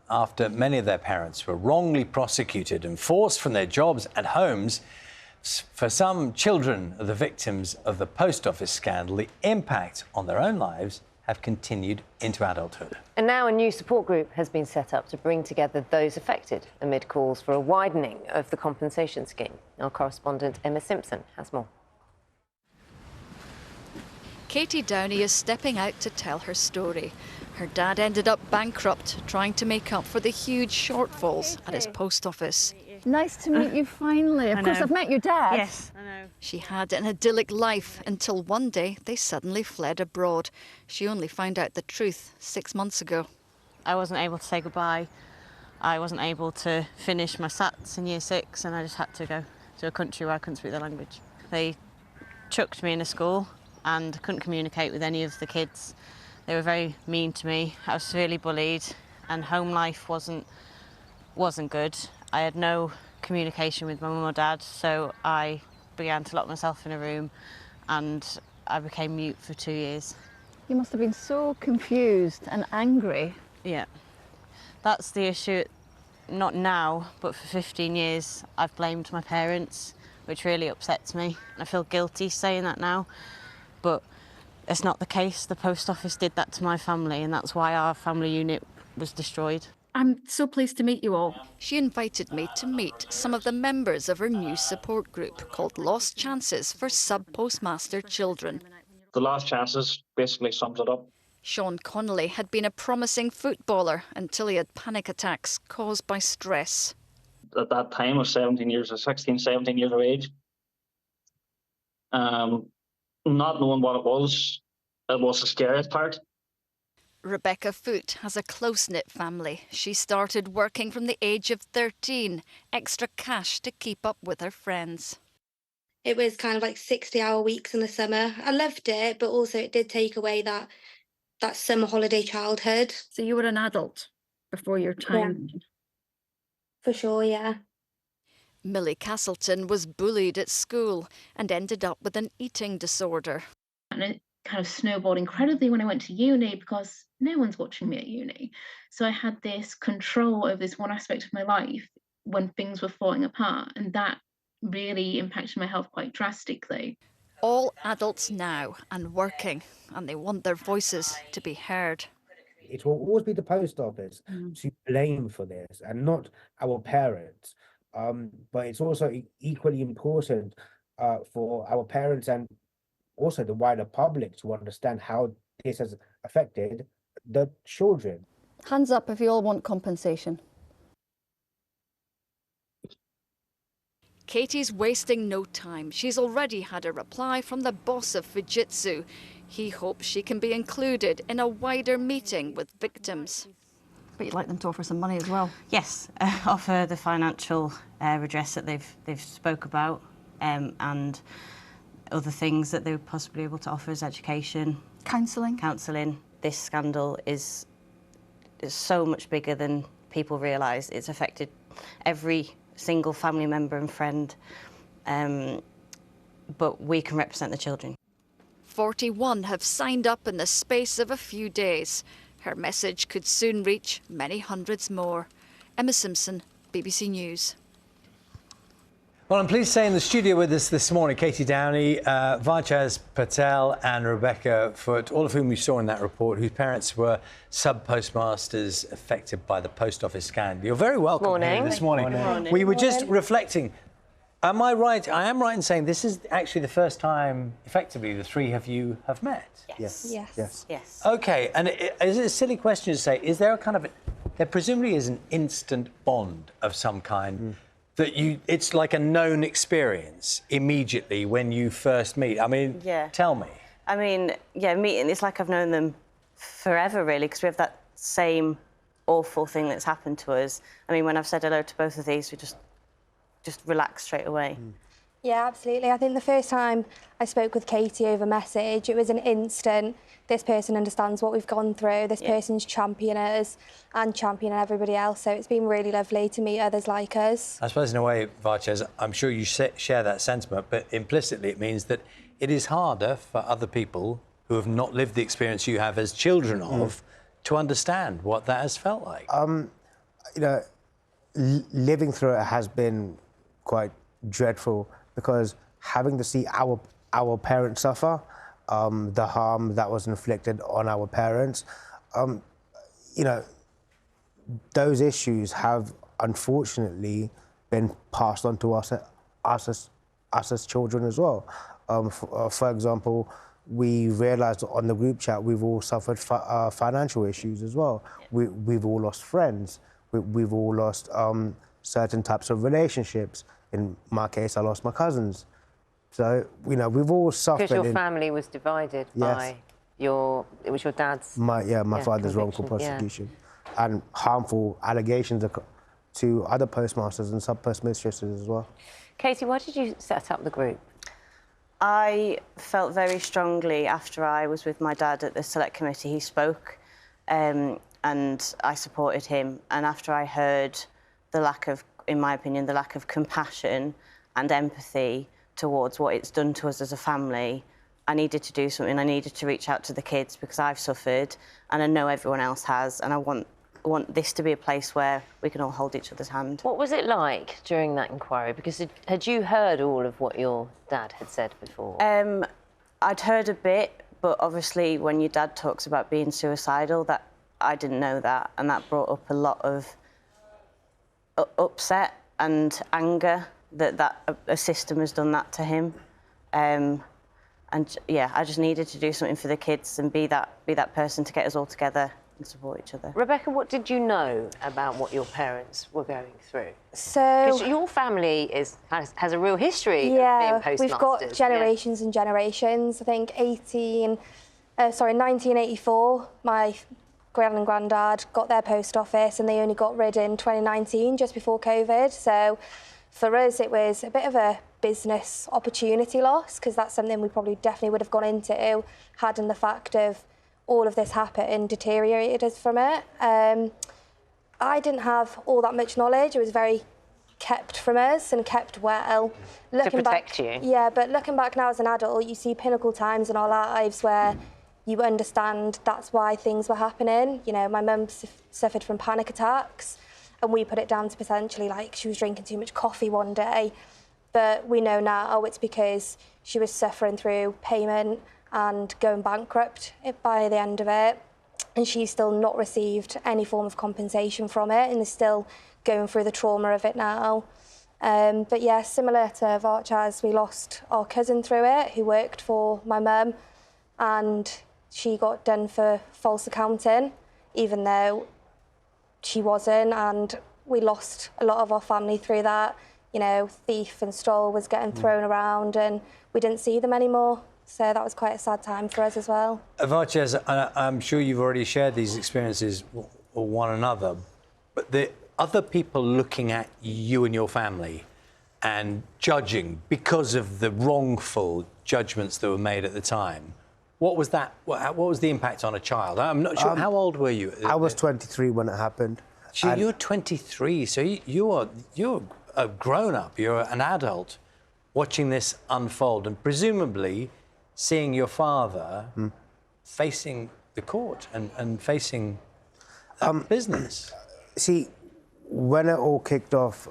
after many of their parents were wrongly prosecuted and forced from their jobs and homes. For some children of the victims of the post office scandal, the impact on their own lives have continued into adulthood. And now a new support group has been set up to bring together those affected amid calls for a widening of the compensation scheme. Our correspondent Emma Simpson has more. Katie Downey is stepping out to tell her story. Her dad ended up bankrupt, trying to make up for the huge shortfalls at his post office. Nice to meet you finally. Of course, I've met your dad. Yes, I know. She had an idyllic life until one day they suddenly fled abroad. She only found out the truth 6 months ago. I wasn't able to say goodbye. I wasn't able to finish my SATs in year 6, and I just had to go to a country where I couldn't speak the language. They chucked me in a school and couldn't communicate with any of the kids. They were very mean to me. I was severely bullied, and home life wasn't good. I had no communication with my mum or dad, so I began to lock myself in a room and I became mute for 2 years. You must have been so confused and angry. Yeah, that's the issue. Not now, but for 15 years I've blamed my parents, which really upsets me. I feel guilty saying that now, but it's not the case. The post office did that to my family, and that's why our family unit was destroyed. I'm so pleased to meet you all. She invited me to meet some of the members of her new support group called Lost Chances for Sub-Postmaster Children. The Lost Chances basically sums it up. Sean Connolly had been a promising footballer until he had panic attacks caused by stress. At that time, I was 16, 17 years of age. Not knowing what it was the scariest part. Rebecca Foote has a close-knit family. She started working from the age of 13, extra cash to keep up with her friends. It was kind of like 60-hour weeks in the summer. I loved it, but also it did take away that summer holiday childhood. So you were an adult before your time? Yeah. For sure, yeah. Millie Castleton was bullied at school and ended up with an eating disorder. And it kind of snowballed incredibly when I went to uni because no one's watching me at uni. So I had this control over this one aspect of my life when things were falling apart, and that really impacted my health quite drastically. All adults now and working, and they want their voices to be heard. It will always be the post office to blame for this and not our parents. But it's also equally important for our parents and also the wider public to understand how this has affected the children. Hands up if you all want compensation. Katie's wasting no time. She's already had a reply from the boss of Fujitsu. He hopes she can be included in a wider meeting with victims. But you'd like them to offer some money as well? Yes, offer the financial redress that they've spoke about, and other things that they were possibly able to offer as education. Counselling. This scandal is so much bigger than people realise. It's affected every single family member and friend, but we can represent the children. 41 have signed up in the space of a few days. Her message could soon reach many hundreds more. Emma Simpson, BBC News. Well, I'm pleased to say in the studio with us this morning, Katie Downey, Varchas, Patel and Rebecca Foote, all of whom you saw in that report, whose parents were sub-postmasters affected by the post office scandal. You're very welcome here this morning. Morning. We were just reflecting. Am I right? I am right in saying this is actually the first time, effectively, the three of you have met? Yes. OK, and is it a silly question to say, is there a kind of, there presumably is an instant bond of some kind that it's like a known experience immediately when you first meet? I mean, tell me. I mean, meeting, it's like I've known them forever, really, because we have that same awful thing that's happened to us. I mean, when I've said hello to both of these, we just relax straight away. Yeah, absolutely. I think the first time I spoke with Katie over message, it was an instant, this person understands what we've gone through, this person's championing us and championing everybody else. So it's been really lovely to meet others like us. I suppose in a way, Varchas, I'm sure you share that sentiment, but implicitly it means that it is harder for other people who have not lived the experience you have as children of to understand what that has felt like. you know, living through it has been quite dreadful, because having to see our parents suffer, the harm that was inflicted on our parents, you know, those issues have unfortunately been passed on to us as children as well. For example, we realised on the group chat we've all suffered financial issues as well. We've all lost friends. We've all lost certain types of relationships. In my case, I lost my cousins. So, you know, we've all suffered. Because your family was divided by it was your dad's... My father's wrongful prosecution and harmful allegations to other postmasters and sub-postmistresses as well. Katie, why did you set up the group? I felt very strongly after I was with my dad at the select committee. He spoke and I supported him. And after I heard the lack of, in my opinion, the lack of compassion and empathy towards what it's done to us as a family, I needed to do something. I needed to reach out to the kids because I've suffered and I know everyone else has, and I want this to be a place where we can all hold each other's hand. What was it like during that inquiry? Because had you heard all of what your dad had said before? I'd heard a bit, but obviously when your dad talks about being suicidal, that I didn't know that, and that brought up a lot of upset and anger that a system has done that to him. And yeah, I just needed to do something for the kids and be that person to get us all together and support each other. Rebecca, what did you know about what your parents were going through? So... Because your family has a real history of being postmasters. We've got generations and generations. I think 1984, my gran and granddad got their post office and they only got rid in 2019, just before COVID. So for us, it was a bit of a business opportunity loss, because that's something we probably definitely would have gone into hadn't the fact of all of this happened deteriorated us from it. I didn't have all that much knowledge. It was very kept from us and kept well. To protect you. Yeah, but looking back now as an adult, you see pinnacle times in our lives where you understand that's why things were happening. You know, my mum suffered from panic attacks, and we put it down to potentially like she was drinking too much coffee one day. But we know now it's because she was suffering through payment and going bankrupt by the end of it. And she's still not received any form of compensation from it and is still going through the trauma of it now. But yeah, similar to Varchas, we lost our cousin through it, who worked for my mum, and she got done for false accounting, even though she wasn't, and we lost a lot of our family through that. You know, thief and stole was getting thrown around and we didn't see them anymore. So that was quite a sad time for us as well. Varchas, I'm sure you've already shared these experiences with one another, but the other people looking at you and your family and judging because of the wrongful judgments that were made at the time, what was that? What was the impact on a child? I'm not sure. How old were you? I was 23 when it happened. So you're 23, so you're a grown-up, you're an adult watching this unfold and presumably seeing your father facing the court and facing that business. See, when it all kicked off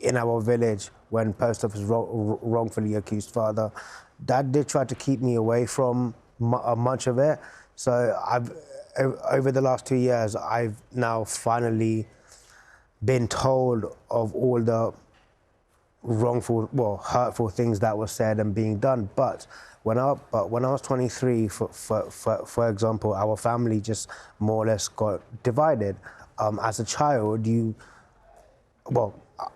in our village, when Post Office wrongfully accused father, Dad did try to keep me away from much of it. So over the last 2 years, I've now finally been told of all the wrongful, hurtful things that were said and being done. But when I was 23, for example, our family just more or less got divided. As a child, I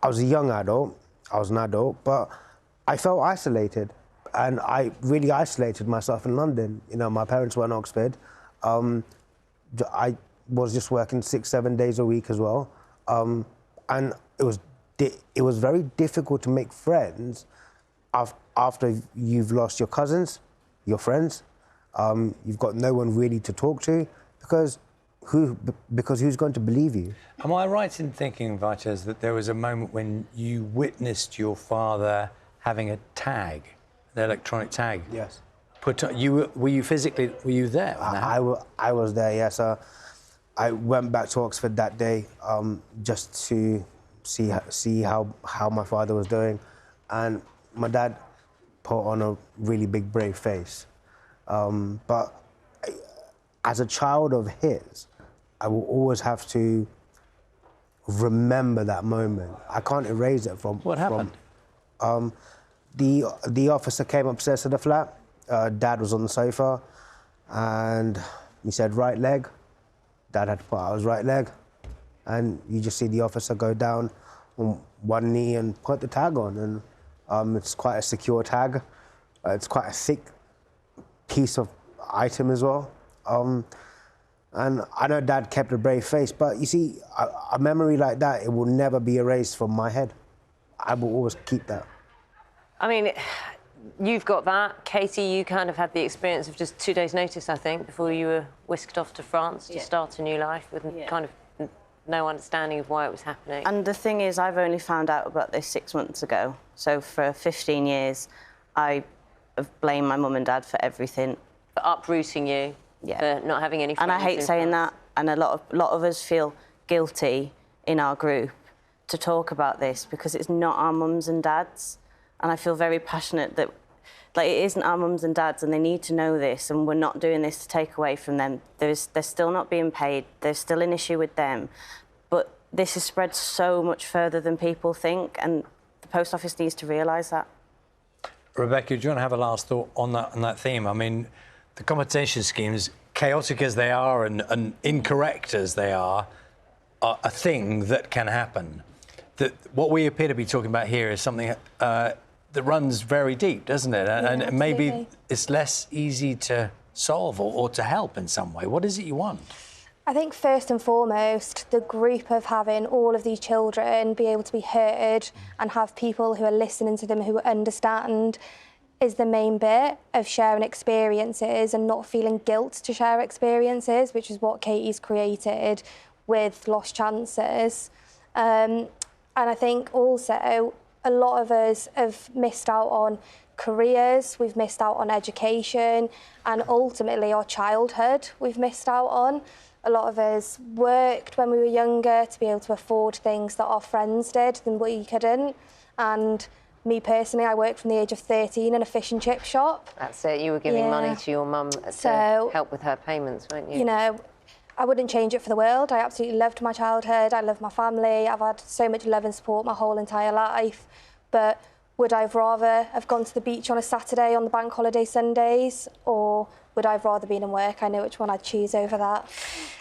was a young adult, I was an adult, but I felt isolated. And I really isolated myself in London. You know, my parents were in Oxford. I was just working 6-7 days a week as well. And it was very difficult to make friends after you've lost your cousins, your friends. You've got no one really to talk to because who's going to believe you? Am I right in thinking, Varchas, that there was a moment when you witnessed your father having a tag, the electronic tag? Yes. Were you there? I was there, yes. I went back to Oxford that day just to see how my father was doing, and my dad put on a really big brave face. But as a child of his, I will always have to remember that moment. I can't erase it from... What happened? The officer came upstairs to the flat. Dad was on the sofa, and he said, right leg. Dad had to put out his right leg, and you just see the officer go down on one knee and put the tag on, and it's quite a secure tag. It's quite a thick piece of item as well. And I know Dad kept a brave face, but you see, a memory like that, it will never be erased from my head. I will always keep that. I mean, you've got that. Katie, you kind of had the experience of just 2 days' notice, I think, before you were whisked off to France to start a new life with kind of no understanding of why it was happening. And the thing is, I've only found out about this 6 months ago. So for 15 years, I have blamed my mum and dad for everything. For uprooting you, for not having any friends. And I hate saying that, and a lot of us feel guilty in our group to talk about this because it's not our mums and dads. And I feel very passionate that it isn't our mums and dads, and they need to know this, and we're not doing this to take away from them. They're still not being paid. There's still an issue with them. But this is spread so much further than people think, and the post office needs to realise that. Rebecca, do you want to have a last thought on that theme? I mean, the compensation schemes, chaotic as they are and incorrect as they are a thing that can happen. That what we appear to be talking about here is something that runs very deep, doesn't it? And maybe it's less easy to solve or to help in some way. What is it you want? I think first and foremost, the group of having all of these children be able to be heard and have people who are listening to them who understand is the main bit of sharing experiences and not feeling guilt to share experiences, which is what Katie's created with Lost Chances. And I think also a lot of us have missed out on careers, we've missed out on education, and ultimately our childhood we've missed out on. A lot of us worked when we were younger to be able to afford things that our friends did and we couldn't. And me personally, I worked from the age of 13 in a fish and chip shop. That's it, you were giving money to your mum to help with her payments, weren't you? You know, I wouldn't change it for the world. I absolutely loved my childhood. I love my family. I've had so much love and support my whole entire life. But would I have rather have gone to the beach on a Saturday on the bank holiday Sundays, or would I have rather been in work? I know which one I'd choose over that.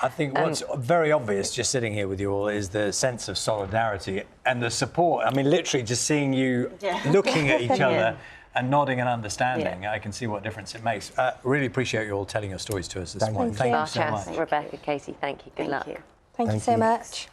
I think what's very obvious, just sitting here with you all, is the sense of solidarity and the support. I mean, literally just seeing you looking at each other and nodding and understanding, I can see what difference it makes. Really appreciate you all telling your stories to us this morning. Thank you so much. Rebecca, Katie, thank you. Good luck. Thank you so much.